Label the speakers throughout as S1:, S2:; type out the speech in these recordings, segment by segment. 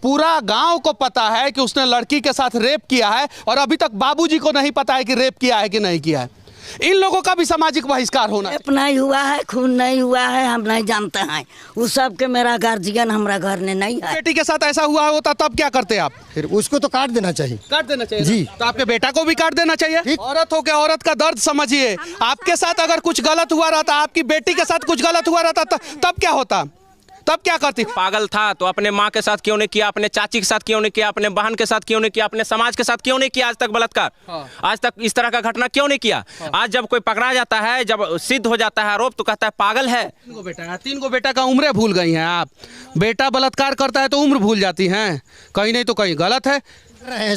S1: पूरा गांव को पता है कि उसने लड़की के साथ रेप किया है और अभी तक बाबूजी को नहीं पता है कि रेप किया है कि नहीं किया है। इन लोगों का भी सामाजिक बहिष्कार होना।
S2: रेप नहीं हुआ है, खून नहीं हुआ है, हम नहीं जानते हैं। उस सब के मेरा गार्जियन हमारा घर में नहीं है।
S1: बेटी के साथ ऐसा हुआ होता तब क्या करते आप?
S3: फिर उसको तो काट देना चाहिए।
S1: काट देना चाहिए
S3: जी।
S1: तो आपके बेटा को भी काट देना चाहिए। औरत हो के औरत का दर्द समझिए। आपके साथ अगर कुछ गलत हुआ रहता, आपकी बेटी के साथ कुछ गलत हुआ रहता तब क्या होता? तब क्या करती?
S4: पागल था तो अपने माँ के साथ क्यों नहीं किया, अपने चाची के साथ क्यों नहीं किया, अपने बहन के साथ क्यों नहीं किया, अपने समाज के साथ क्यों नहीं किया आज तक बलात्कार? आज तक इस तरह का घटना क्यों नहीं किया? आज जब कोई पकड़ा जाता है, जब सिद्ध हो जाता है आरोप, तो कहता है पागल है।
S1: 3 गो बेटा का उम्र भूल गई हैं आप। बेटा बलात्कार करता है तो उम्र भूल जाती हैं, कहीं नहीं तो कहीं गलत है।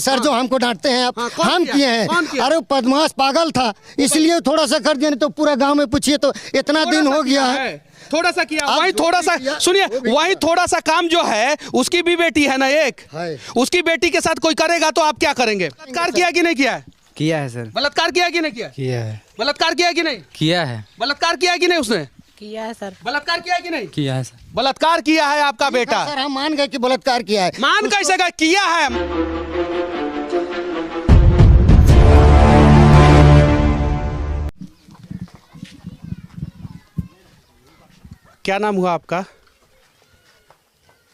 S3: सर जो हमको डांटते हैं आप, हम किए हैं। अरे बदमाश पागल था इसलिए थोड़ा सा कर दिया, नहीं तो पूरा गांव में पूछिए तो इतना दिन हो गया है।
S1: थोड़ा सा किया, वही थोड़ा सा सुनिए, वही थोड़ा सा काम जो है, उसकी भी बेटी है ना एक, उसकी बेटी के साथ कोई करेगा तो आप क्या करेंगे? बलात्कार किया कि नहीं किया है?
S5: किया है सर।
S1: बलात्कार किया कि नहीं किया?
S5: किया है।
S1: बलात्कार किया कि नहीं
S5: किया है।
S1: बलात्कार किया कि नहीं? उसने
S2: किया है सर।
S1: बलात्कार किया कि नहीं
S5: किया है सर।
S1: बलात्कार किया है आपका बेटा।
S3: सर हम मान गए कि बलात्कार किया है।
S1: मान कैसे गए? किया है। क्या नाम हुआ आपका?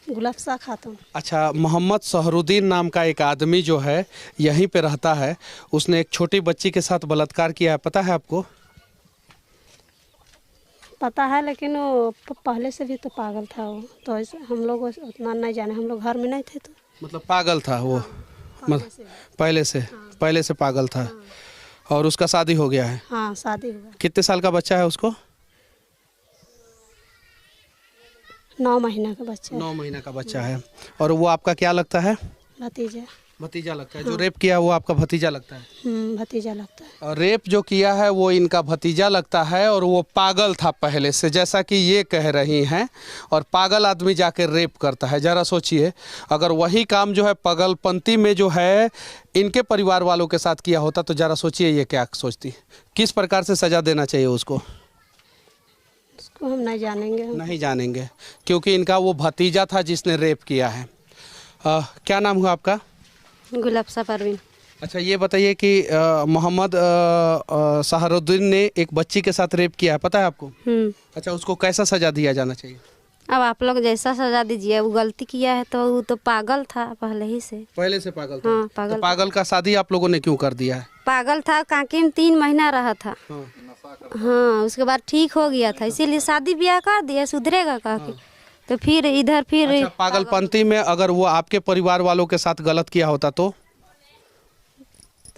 S6: गुलाबशाह खातून।
S1: अच्छा, मोहम्मद सहरुद्दीन नाम का एक आदमी जो है यहीं पे रहता है, उसने एक छोटी बच्ची के साथ बलात्कार किया है, पता है आपको?
S6: पता है, लेकिन वो पहले से भी तो पागल था वो, तो हम लोग उतना नहीं जाने, हम लोग घर में नहीं थे तो।
S1: मतलब पागल था वो? पहले से पागल था। और उसका शादी हो गया है?
S6: हाँ, शादी हुआ।
S1: कितने साल का बच्चा है उसको?
S6: 9 महीना का बच्चा है।
S1: 9 महीना का बच्चा है। और वो आपका क्या लगता है?
S6: भतीजा।
S1: भतीजा लगता है। जो रेप किया वो आपका भतीजा लगता है?
S6: भतीजा लगता है।
S1: और रेप जो किया है वो इनका भतीजा लगता है, और वो पागल था पहले से, जैसा कि ये कह रही हैं। और पागल आदमी जाकर रेप करता है। ज़रा सोचिए, अगर वही काम जो है पागलपंती में जो है इनके परिवार वालों के साथ किया होता तो ज़रा सोचिए ये क्या सोचती, किस प्रकार से सज़ा देना चाहिए उसको।
S6: उसको हम नहीं जानेंगे।
S1: नहीं जानेंगे क्योंकि इनका वो भतीजा था जिसने रेप किया है। क्या नाम हुआ आपका?
S6: गुलाबशाह परवीन।
S1: अच्छा, ये बताइए कि मोहम्मद सहरुद्दीन ने एक बच्ची के साथ रेप किया है, पता है आपको? अच्छा, उसको कैसा सजा दिया जाना चाहिए?
S6: अब आप लोग जैसा सजा दीजिए, वो गलती किया है तो वो तो पागल था पहले ही से।
S1: पहले से पागल था?
S6: हाँ, पागल।
S1: तो पागल का शादी आप लोगों ने क्यों कर दिया है?
S6: पागल था, कांके में 3 महीना रहा था। हाँ, उसके बाद ठीक हो गया था, इसीलिए शादी ब्याह कर दिया, सुधरेगा कह के। तो फिर इधर फिर
S1: अच्छा, पागलपंती में अगर वो आपके परिवार वालों के साथ गलत किया होता तो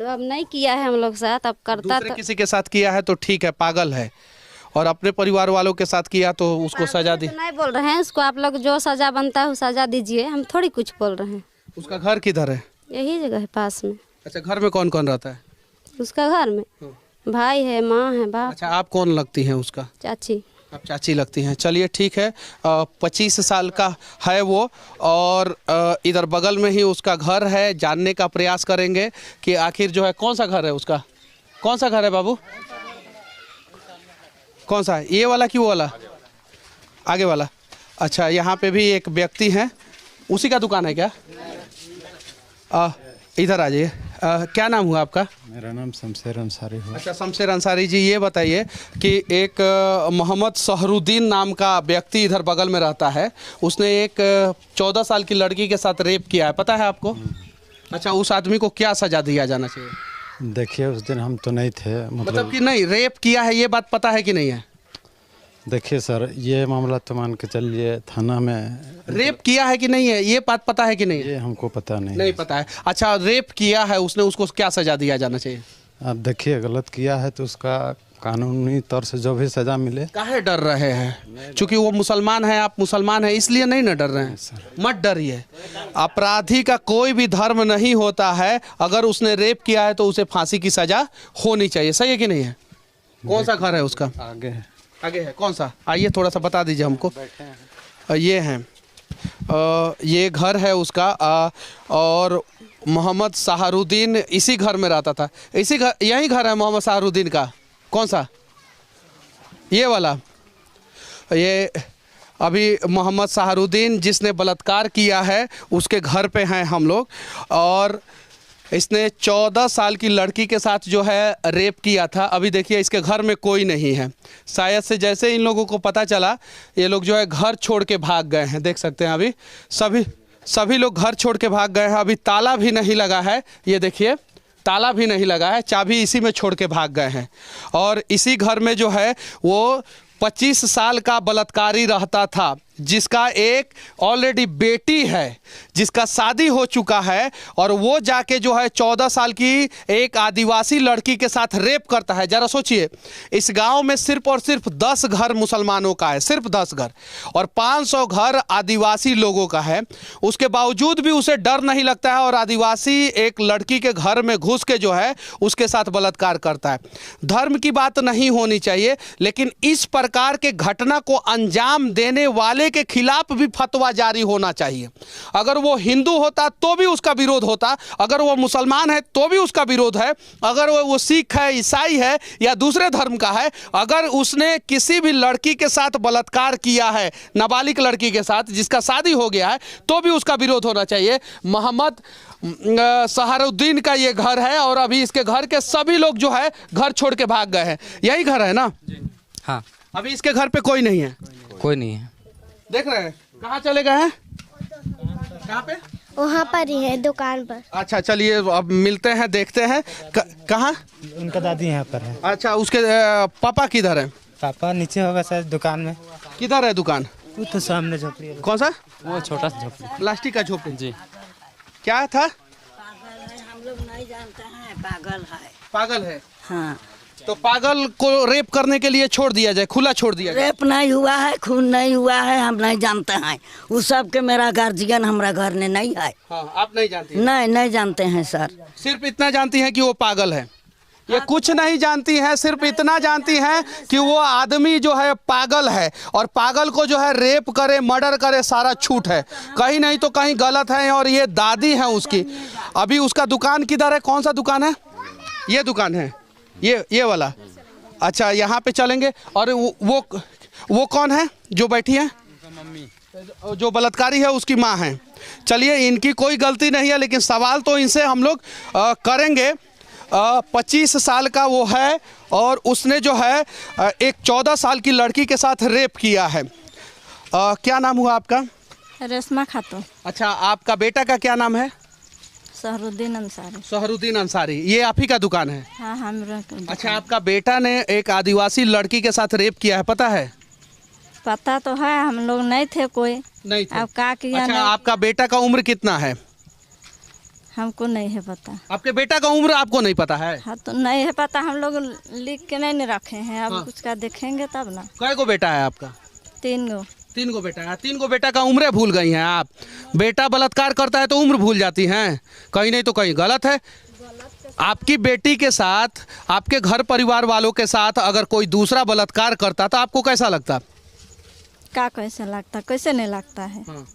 S6: अब नहीं किया है हम लोग साथ, अब करता तो
S1: किसी के साथ किया है तो ठीक है, पागल है। और अपने परिवार वालों के साथ किया तो उसको सजा दी।
S6: नहीं बोल रहे हैं उसको, आप लोग जो सजा बनता है वो सजा दीजिए, हम थोड़ी कुछ बोल रहे हैं।
S1: उसका घर किधर है?
S6: यही जगह है पास में।
S1: अच्छा, घर में कौन कौन रहता है
S6: उसका घर में? भाई है, माँ है, बाप।
S1: अच्छा, आप कौन लगती हैं उसका?
S6: चाची।
S1: आप चाची लगती हैं। चलिए ठीक है। 25 साल का है वो, और इधर बगल में ही उसका घर है। जानने का प्रयास करेंगे कि आखिर जो है कौन सा घर है उसका। कौन सा घर है बाबू? कौन सा है, ये वाला कि वो वाला आगे वाला? अच्छा, यहाँ पे भी एक व्यक्ति हैं, उसी का दुकान है क्या? इधर आ जाइए। क्या नाम हुआ आपका?
S5: मेरा नाम शमशेर अंसारी हुआ।
S1: अच्छा, शमशेर अंसारी जी, ये बताइए कि एक मोहम्मद सहरुद्दीन नाम का व्यक्ति इधर बगल में रहता है, उसने एक 14 साल की लड़की के साथ रेप किया है, पता है आपको? अच्छा, उस आदमी को क्या सजा दिया जाना चाहिए?
S5: देखिए, उस दिन हम तो नहीं थे,
S1: मतलब कि नहीं, रेप किया है ये बात पता है कि नहीं है?
S5: देखिए सर, ये मामला तो मान के चलिए थाना में।
S1: रेप किया है कि नहीं है ये बात पता है कि नहीं है?
S5: ये हमको पता नहीं।
S1: नहीं पता है। अच्छा, रेप किया है उसने, उसको क्या सजा दिया जाना चाहिए?
S5: अब देखिए, गलत किया है तो उसका कानूनी तौर से जो भी सजा मिले।
S1: काहे डर रहे हैं? क्योंकि वो मुसलमान है, आप मुसलमान हैं, इसलिए नहीं ना डर रहे हैं? मत डरिए। अपराधी का कोई भी धर्म नहीं होता है। अगर उसने रेप किया है तो उसे फांसी की सजा होनी चाहिए। सही है कि नहीं है? कौन सा घर है उसका?
S5: आगे है।
S1: आगे है? कौन सा? आइए थोड़ा सा बता दीजिए हमको। ये हैं, ये घर है उसका। और मोहम्मद सहरुद्दीन इसी घर में रहता था। इसी घर, यही घर है मोहम्मद सहरुद्दीन का। कौन सा? ये वाला? ये अभी मोहम्मद सहारुद्दीन जिसने बलात्कार किया है उसके घर पे हैं हम लोग, और इसने 14 साल की लड़की के साथ जो है रेप किया था। अभी देखिए इसके घर में कोई नहीं है, शायद से जैसे इन लोगों को पता चला ये लोग जो है घर छोड़ के भाग गए हैं। देख सकते हैं अभी सभी लोग घर छोड़ के भाग गए हैं। अभी ताला भी नहीं लगा है, ये देखिए ताला भी नहीं लगा है, चाबी इसी में छोड़ के भाग गए हैं। और इसी घर में जो है वो 25 साल का बलात्कारी रहता था, जिसका एक ऑलरेडी बेटी है, जिसका शादी हो चुका है, और वो जाके जो है 14 साल की एक आदिवासी लड़की के साथ रेप करता है। जरा सोचिए, इस गांव में सिर्फ और सिर्फ 10 घर मुसलमानों का है, सिर्फ 10 घर, और 500 घर आदिवासी लोगों का है। उसके बावजूद भी उसे डर नहीं लगता है और आदिवासी एक लड़की के घर में घुस के जो है उसके साथ बलात्कार करता है। धर्म की बात नहीं होनी चाहिए, लेकिन इस प्रकार के घटना को अंजाम देने वाले के खिलाफ भी फतवा जारी होना चाहिए। अगर वो हिंदू होता तो भी उसका विरोध होता, अगर वो मुसलमान है तो भी उसका विरोध है, अगर वो सिख है, ईसाई है या दूसरे धर्म का है, अगर उसने किसी भी लड़की के साथ बलात्कार किया है, नाबालिग लड़की के साथ जिसका शादी हो गया है, तो भी उसका विरोध होना चाहिए। मोहम्मद सहारुद्दीन का ये घर है और अभी इसके घर के सभी लोग जो है घर छोड़ के भाग गए हैं। यही घर है ना?
S7: हाँ,
S1: अभी इसके घर पे कोई नहीं है?
S7: कोई नहीं है।
S1: देख रहे हैं कहाँ चले गए हैं? कहाँ पे?
S8: वहाँ पर ही है, दुकान पर।
S1: अच्छा चलिए अब मिलते हैं, देखते हैं कहाँ।
S9: उनका दादी यहाँ पर है।
S1: अच्छा, उसके पापा किधर है?
S9: पापा नीचे होगा सर, दुकान में।
S1: किधर है दुकान?
S9: वो तो सामने झोपड़ी है।
S1: कौन सा?
S7: वो छोटा सा झोपड़ी,
S1: प्लास्टिक का झोपड़ी
S7: जी।
S1: क्या था?
S2: पागल है, हम लोग नहीं जानते हैं, पागल है।
S1: पागल है?
S2: हाँ।
S1: तो पागल को रेप करने के लिए छोड़ दिया जाए, खुला छोड़ दिया जाए?
S2: रेप नहीं हुआ है, खून नहीं हुआ है, हम नहीं जानते हैं। उस सब के मेरा गार्जियन हमारा घर में नहीं है।
S1: हाँ, आप नहीं जानती?
S2: नहीं जानते हैं सर।
S1: सिर्फ इतना जानती हैं कि वो पागल है? ये कुछ नहीं जानती हैं, सिर्फ इतना जानती हैं कि वो आदमी जो है पागल है, और पागल को जो है रेप करे, मर्डर करे, सारा छूट है, कहीं नहीं तो कहीं गलत है। और ये दादी है उसकी। अभी उसका दुकान किधर है? कौन सा दुकान है? ये दुकान है, ये वाला। अच्छा, यहाँ पे चलेंगे। और वो कौन है जो बैठी है? मम्मी। जो बलात्कारी है उसकी माँ है। चलिए, इनकी कोई गलती नहीं है, लेकिन सवाल तो इनसे हम लोग करेंगे। 25 साल का वो है और उसने जो है एक 14 साल की लड़की के साथ रेप किया है। क्या नाम हुआ आपका?
S10: रेशमा खातून।
S1: अच्छा, आपका बेटा का क्या नाम है?
S10: सहरुद्दीन अंसारी।
S1: सहरुद्दीन अंसारी, ये आप ही का दुकान है?
S10: हाँ, हम।
S1: अच्छा, आपका बेटा ने एक आदिवासी लड़की के साथ रेप किया है, पता है?
S10: पता तो है, हम लोग नहीं थे, कोई
S1: नहीं थे।
S10: अब क्या किया?
S1: अच्छा, आपका बेटा का उम्र कितना है?
S10: हमको नहीं है पता।
S1: आपके बेटा का उम्र आपको नहीं पता है?
S10: हाँ, तो नहीं है पता, हम लोग लिख के नहीं रखे हैं। अब
S1: हाँ।
S10: कुछ का देखेंगे तब ना।
S1: कै गो बेटा है आपका?
S10: 3 गो।
S1: 3 गो बेटा है। 3 गो बेटा का उम्र भूल गई हैं आप? बेटा बलात्कार करता है तो उम्र भूल जाती हैं? कहीं नहीं तो कहीं गलत है। आपकी बेटी के साथ, आपके घर परिवार वालों के साथ अगर कोई दूसरा बलात्कार करता तो आपको कैसा लगता?
S10: क्या कैसे लगता? कैसे नहीं लगता है?
S1: हाँ।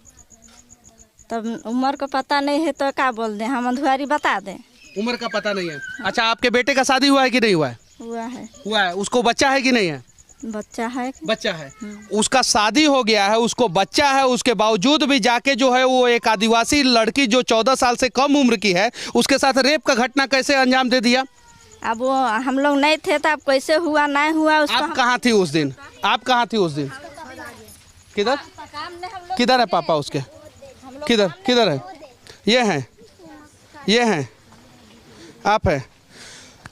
S10: तब उम्र को पता नहीं है तो क्या बोल दें, हम अधूरी बता दें?
S1: उम्र का पता नहीं है? अच्छा, आपके बेटे का शादी हुआ है कि नहीं हुआ है?
S10: हुआ है।
S1: हुआ है। उसको बच्चा है कि नहीं है?
S10: बच्चा है।
S1: बच्चा है। उसका शादी हो गया है, उसको बच्चा है, उसके बावजूद भी जाके जो है वो एक आदिवासी लड़की जो 14 साल से कम उम्र की है उसके साथ रेप का घटना कैसे अंजाम दे दिया?
S10: अब वो हम लोग नहीं थे तो अब कैसे हुआ नहीं हुआ उसको?
S1: आप कहाँ थी उस दिन? आप कहाँ थी उस दिन? किधर किधर है पापा उसके? किधर है? ये हैं आप है?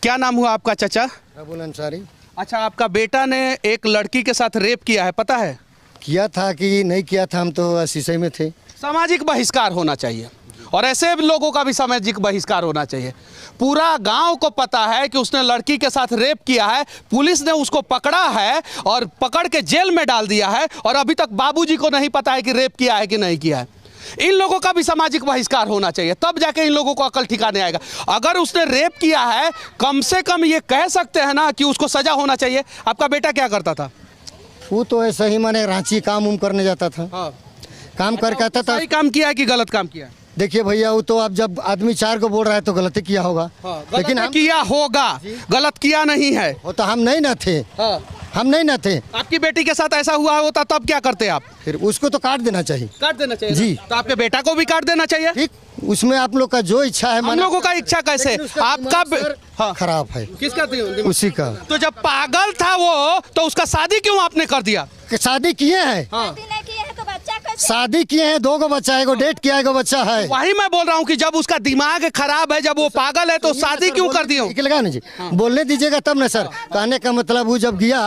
S1: क्या नाम हुआ आपका चाचा?
S3: अबुल अंसारी।
S1: अच्छा, आपका बेटा ने एक लड़की के साथ रेप किया है, पता है?
S3: किया था कि नहीं किया था, हम तो शीशे में थे।
S1: सामाजिक बहिष्कार होना चाहिए, और ऐसे लोगों का भी सामाजिक बहिष्कार होना चाहिए। पूरा गांव को पता है कि उसने लड़की के साथ रेप किया है, पुलिस ने उसको पकड़ा है और पकड़ के जेल में डाल दिया है, और अभी तक बाबूजी को नहीं पता है कि रेप किया है कि नहीं किया है। इन लोगों का भी सामाजिक बहिष्कार होना चाहिए, तब जाके इन लोगों को अकल ठिकाने आएगा। अगर उसने रेप किया है, कम से कम ये कह सकते हैं ना कि उसको सजा होना चाहिए। आपका बेटा क्या करता था?
S3: वो तो ऐसा ही, माने रांची काम करने जाता था।
S1: हाँ।
S3: काम करके आता था।
S1: सही काम किया है कि गलत काम किया है?
S3: देखिए भैया, वो तो अब जब आदमी 4 को बोल रहा है तो गलती किया होगा।
S1: हाँ, लेकिन हम किया होगा, गलत किया नहीं है।
S3: वो तो हम नहीं ना थे।
S1: हाँ।
S3: हम नहीं ना थे।
S1: आपकी बेटी के साथ ऐसा हुआ होता तब क्या करते आप?
S3: फिर उसको तो काट देना चाहिए।
S1: काट देना चाहिए
S3: जी।
S1: तो आपके बेटा को भी काट देना चाहिए।
S3: ठीक, उसमें आप लोग का जो इच्छा है,
S1: हम लोगों का इच्छा कैसे? आपका हाँ
S3: खराब है।
S1: किसका?
S3: उसी का।
S1: तो जब पागल था वो तो उसका शादी क्यों आपने कर दिया?
S3: शादी किए हैं, शादी किए हैं, 2 बच्चा है, 1 डेट किया है, 1 बच्चा है।
S1: वही मैं बोल रहा हूँ कि जब उसका दिमाग खराब है, जब वो पागल है तो शादी क्यों कर दिया?
S3: लगा ना जी, बोलने दीजिएगा तब ना सर। कहने का मतलब वो जब गया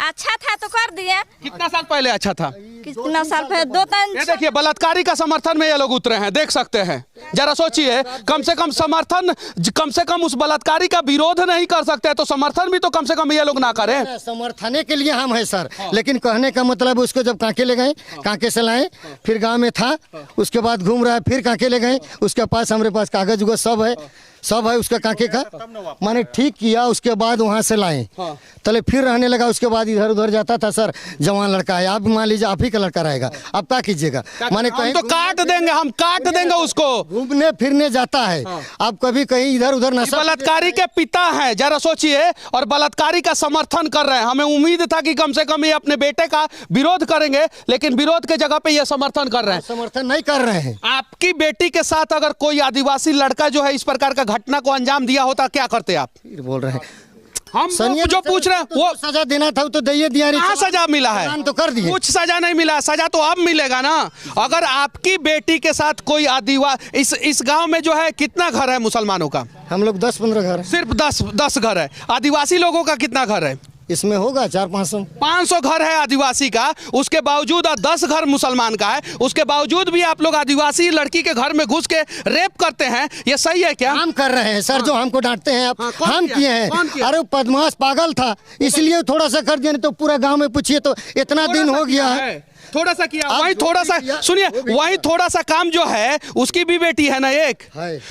S10: अच्छा था तो कर दिए।
S1: कितना साल पहले अच्छा था?
S10: कितना साल पहले? 2-3।
S1: ये देखिए बलात्कारी का समर्थन में ये लोग उतरे हैं, देख सकते हैं। जरा सोचिए, कम से कम समर्थन, कम से कम उस बलात्कारी का विरोध नहीं कर सकते तो समर्थन भी तो कम से कम ये लोग ना करें।
S3: समर्थन के लिए हम है सर, लेकिन कहने का मतलब उसको जब कांके ले गए, कांके से लाए, फिर गांव में था, उसके बाद घूम रहा है, फिर कांके ले गए, उसके पास हमारे पास कागज उगज सब है उसका कांके का, माने ठीक किया, उसके बाद वहाँ से लाए, तले फिर रहने लगा, उसके बाद इधर उधर जाता था। सर जवान लड़का है, आप मान लीजिए आप ही का लड़का रहेगा, आप क्या कीजिएगा? माने कहीं
S1: तो काट देंगे, हम काट देंगे उसको।
S3: घूमने फिरने जाता है, आप कभी कहीं इधर उधर नशा।
S1: बलात्कारी के पिता हैं, जरा सोचिए, और बलात्कारी का समर्थन कर रहे हैं। हमें उम्मीद था कि कम से कम ये अपने बेटे का विरोध करेंगे, लेकिन विरोध के जगह पे ये समर्थन कर रहे हैं।
S3: समर्थन नहीं कर रहे हैं।
S1: आपकी बेटी के साथ अगर कोई आदिवासी लड़का जो है इस प्रकार का घटना को अंजाम दिया होता, क्या करते आप?
S3: बोल रहे हैं
S1: हम जो पूछ रहे हैं वो
S3: सजा देना था, तो दे दिया।
S1: कहाँ सजा मिला है?
S3: तो कर दिए।
S1: कुछ सजा नहीं मिला, सजा तो अब मिलेगा ना। अगर आपकी बेटी के साथ कोई आदिवासी, इस गांव में जो है कितना घर है मुसलमानों का?
S3: हम लोग 10-15 घर है।
S1: सिर्फ 10 घर है। आदिवासी लोगों का कितना घर है?
S3: इसमें होगा 400-500
S1: घर है आदिवासी का, उसके बावजूद 10 घर मुसलमान का है, उसके बावजूद भी आप लोग आदिवासी लड़की के घर में घुस के रेप करते हैं। ये सही है क्या?
S3: हम कर रहे हैं सर, जो हमको डांटते हैं आप। हम किए हैं। अरे बदमाश पागल था, इसलिए थोड़ा सा कर दिया, नहीं तो पूरा गांव में पूछिए तो इतना दिन हो गया है।
S1: थोड़ा सा किया, वही थोड़ा सा, सुनिए, वही थोड़ा सा काम जो है, उसकी भी बेटी है ना एक,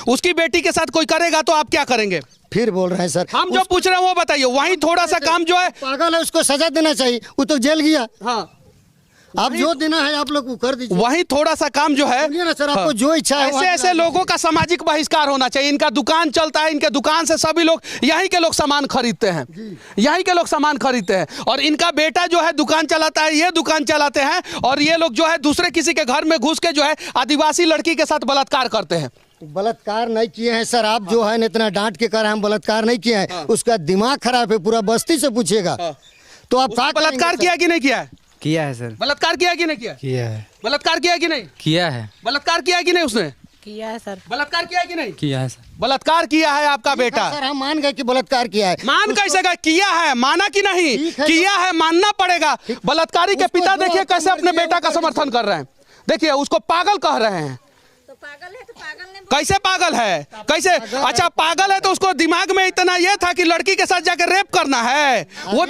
S1: उसकी बेटी के साथ कोई करेगा तो आप क्या करेंगे?
S3: फिर बोल रहे हैं सर,
S1: हम जो पूछ रहे हैं वो बताइए। वही थोड़ा सा काम जो है,
S3: पागल है, उसको सजा देना चाहिए, वो तो जेल गया। हाँ, आप जो देना है आप लोग को कर दीजिए।
S1: वही थोड़ा सा काम जो है
S3: ना सर, आपको जो इच्छा है।
S1: ऐसे लोगों का सामाजिक बहिष्कार होना चाहिए। इनका दुकान चलता है, इनके दुकान से सभी लोग यहीं के लोग सामान खरीदते हैं, यहीं के लोग सामान खरीदते हैं, और इनका बेटा जो है दुकान चलाता है, ये दुकान चलाते हैं, और ये लोग जो है दूसरे किसी के घर में घुस के जो है आदिवासी लड़की के साथ बलात्कार करते हैं।
S3: बलात्कार नहीं किए हैं सर, आप जो है इतना डांट के कर, हम बलात्कार नहीं किए हैं। उसका दिमाग खराब है, पूरा बस्ती से पूछिएगा। तो आप
S1: बलात्कार किया कि नहीं किया?
S7: किया है सर।
S1: बलात्कार किया कि नहीं किया?
S7: किया है।
S1: बलात्कार किया कि नहीं
S7: किया है।
S1: बलात्कार किया कि नहीं? उसने
S10: किया है सर।
S1: बलात्कार किया कि नहीं?
S7: किया है सर।
S1: बलात्कार किया है आपका बेटा।
S3: सर हम मान गए कि बलात्कार किया है।
S1: मान कैसे गए? किया है, माना कि नहीं? किया है, मानना पड़ेगा। बलात्कारी के पिता देखिए कैसे अपने बेटा का समर्थन कर रहे हैं। देखिए उसको पागल कह रहे हैं।
S10: पागल है तो पागल नहीं।
S1: कैसे पागल है? कैसे? अच्छा पागल है तो उसको दिमाग में इतना ये था कि लड़की के साथ जाकर रेप करना है, वो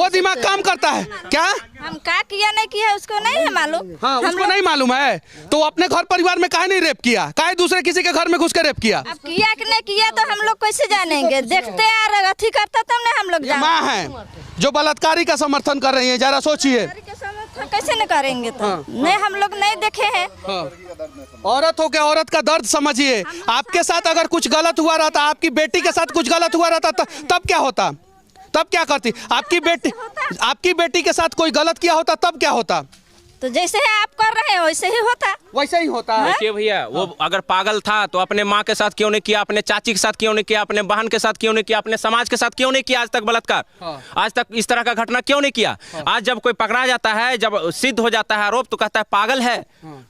S1: दिमाग काम करता है क्या?
S10: हम क्या किया नहीं किया उसको नहीं है मालूम।
S1: हाँ, उसको नहीं मालूम है तो अपने घर परिवार में काहे नहीं रेप किया? काहे दूसरे किसी के घर में घुस के रेप किया?
S10: अब किया कि नहीं किया तो हम लोग कैसे जानेंगे? देखते हैं अथी करता तब ना हम लोग जानेंगे।
S1: माँ है जो बलात्कारी का समर्थन कर रही है, जरा सोचिए
S10: कैसे न करेंगे तो? नहीं हम लोग नहीं देखे हैं।
S1: औरत हो के औरत का दर्द समझिए। आपके साथ अगर कुछ गलत हुआ रहता, आपकी बेटी के साथ कुछ गलत हुआ रहता तब क्या होता? तब क्या करती? आपकी बेटी के साथ कोई गलत किया होता तब क्या होता?
S10: तो जैसे आप कर रहे हैं वैसे ही होता।
S1: वैसे ही होता है।
S4: देखिए भैया, वो अगर पागल था तो अपने माँ के साथ क्यों नहीं किया, अपने चाची के साथ क्यों नहीं किया, अपने बहन के साथ क्यों नहीं किया, अपने समाज के साथ क्यों नहीं किया आज तक बलात्कार? आज तक इस तरह का घटना क्यों नहीं किया? आज जब कोई पकड़ा जाता है, जब सिद्ध हो जाता है आरोप, तो कहता है पागल है।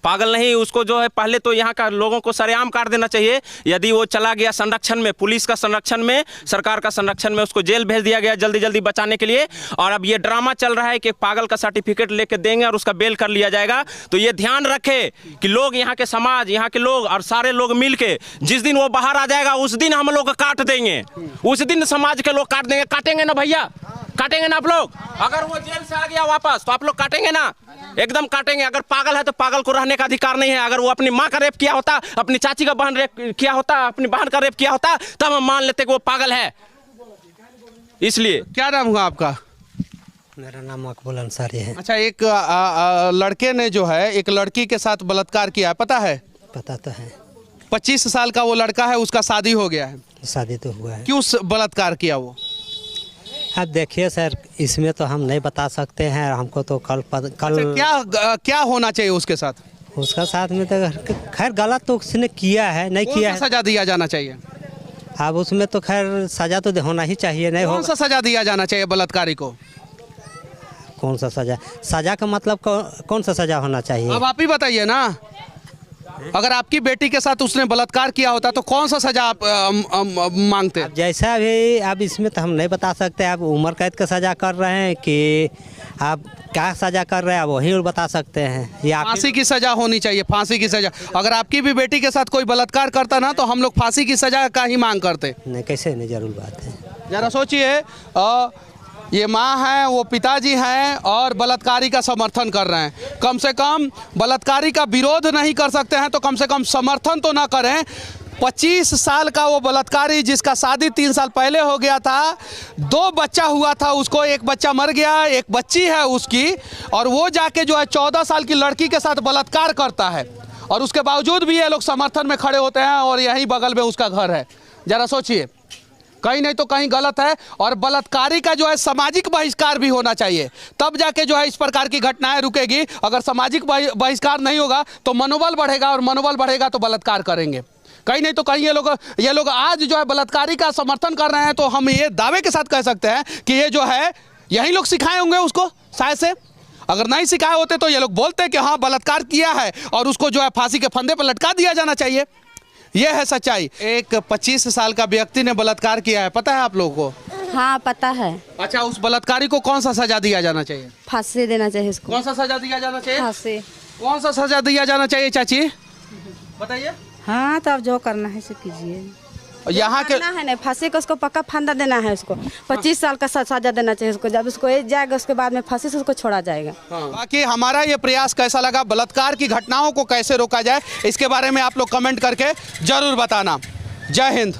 S4: पागल नहीं, उसको जो है पहले तो यहाँ का लोगों को सरेआम काट देना चाहिए। यदि वो चला गया संरक्षण में, पुलिस का संरक्षण में, सरकार का संरक्षण में, उसको जेल भेज दिया गया जल्दी जल्दी बचाने के लिए। और अब ये ड्रामा चल रहा है कि पागल का सर्टिफिकेट लेके देंगे और उसका बेल कर लिया जाएगा। तो ये ध्यान रखे कि लोग, यहाँ के समाज, यहाँ के लोग और सारे लोग मिलके जिस दिन वो बाहर आ जाएगा उस दिन हम लोग काट देंगे। उस दिन समाज के लोग काट देंगे। काटेंगे ना भैया? काटेंगे ना आप लोग? अगर वो जेल से आ गया वापस तो आप लोग काटेंगे ना? एकदम काटेंगे। अगर पागल है तो पागल को रहने का अधिकार नहीं है। अगर वो अपनी माँ का रेप किया होता, अपनी चाची का बहन रेप किया होता, अपनी बहन का रेप किया होता, तब हम मान लेते कि वो पागल है। इसलिए
S1: क्या नाम हुआ आपका?
S11: मेरा नाम मकबूल अंसारी है।
S1: अच्छा, एक लड़के ने जो है एक लड़की के साथ बलात्कार किया है, पता है?
S11: पता तो है।
S1: 25 साल का वो लड़का है, उसका शादी हो गया है।
S11: शादी तो हुआ है।
S1: क्यों बलात्कार किया वो?
S11: अब देखिए सर, इसमें तो हम नहीं बता सकते हैं, हमको तो कल
S1: अच्छा, क्या होना चाहिए उसके साथ?
S11: उसका साथ में तो खैर गलत तो उसने किया है, नहीं किया है,
S1: सजा दिया जाना चाहिए।
S11: अब उसमें तो खैर सजा तो होना ही चाहिए। नहीं
S1: कौन सा सजा दिया जाना चाहिए बलात्कारी को?
S11: कौन सा सजा? सजा का मतलब कौन सा सजा होना चाहिए?
S1: अब आप ही बताइए ना। अगर आपकी बेटी के साथ उसने बलात्कार किया होता तो कौन सा सजा आप मांगते?
S11: जैसा भी, अब इसमें तो हम नहीं बता सकते। आप उम्र कैद का सजा कर रहे हैं कि आप क्या सजा कर रहे हैं, आप वही बता सकते हैं। या
S1: फांसी की सजा होनी चाहिए, फांसी की सजा। अगर आपकी भी बेटी के साथ कोई बलात्कार करता ना तो हम लोग फांसी की सजा का ही मांग करते।
S11: नहीं, कैसे नहीं, जरूर बात है।
S1: जरा सोचिए, ये माँ है, वो पिताजी हैं और बलात्कारी का समर्थन कर रहे हैं। कम से कम बलात्कारी का विरोध नहीं कर सकते हैं तो कम से कम समर्थन तो ना करें। 25 साल का वो बलात्कारी जिसका शादी 3 साल पहले हो गया था, 2 बच्चा हुआ था उसको, एक बच्चा मर गया, एक बच्ची है उसकी, और वो जाके जो है 14 साल की लड़की के साथ बलात्कार करता है और उसके बावजूद भी ये लोग समर्थन में खड़े होते हैं और यहीं बगल में उसका घर है। जरा सोचिए, कहीं नहीं तो कहीं गलत है। और बलात्कारी का जो है सामाजिक बहिष्कार भी होना चाहिए, तब जाके जो है इस प्रकार की घटनाएं रुकेगी। अगर सामाजिक बहिष्कार नहीं होगा तो मनोबल बढ़ेगा और मनोबल बढ़ेगा तो बलात्कार करेंगे। कहीं नहीं तो कहीं ये लोग आज जो है बलात्कारी का समर्थन कर रहे हैं तो हम ये दावे के साथ कह सकते हैं कि ये जो है यही लोग सिखाए होंगे उसको शायद से। अगर नहीं सिखाए होते तो ये लोग बोलते कि हाँ बलात्कार किया है और उसको जो है फांसी के फंदे पर लटका दिया जाना चाहिए। यह है सच्चाई। एक 25 साल का व्यक्ति ने बलात्कार किया है, पता है आप लोगों को?
S6: हाँ पता है।
S1: अच्छा, उस बलात्कारी को कौन सा सजा दिया जाना चाहिए?
S6: फांसी देना चाहिए उसको।
S1: कौन सा सजा दिया जाना चाहिए?
S6: फांसी।
S1: कौन सा सजा दिया जाना चाहिए चाची, बताइए?
S6: हाँ तो अब जो करना है सो कीजिए।
S1: यहाँ के
S6: है ना, फांसी को उसको पक्का फंदा देना है उसको। 25 साल का सजा देना चाहिए उसको। जब उसको एज जाएगा उसके बाद में फांसी से उसको छोड़ा जाएगा।
S1: बाकी हमारा ये प्रयास कैसा लगा, बलात्कार की घटनाओं को कैसे रोका जाए, इसके बारे में आप लोग कमेंट करके जरूर बताना। जय हिंद।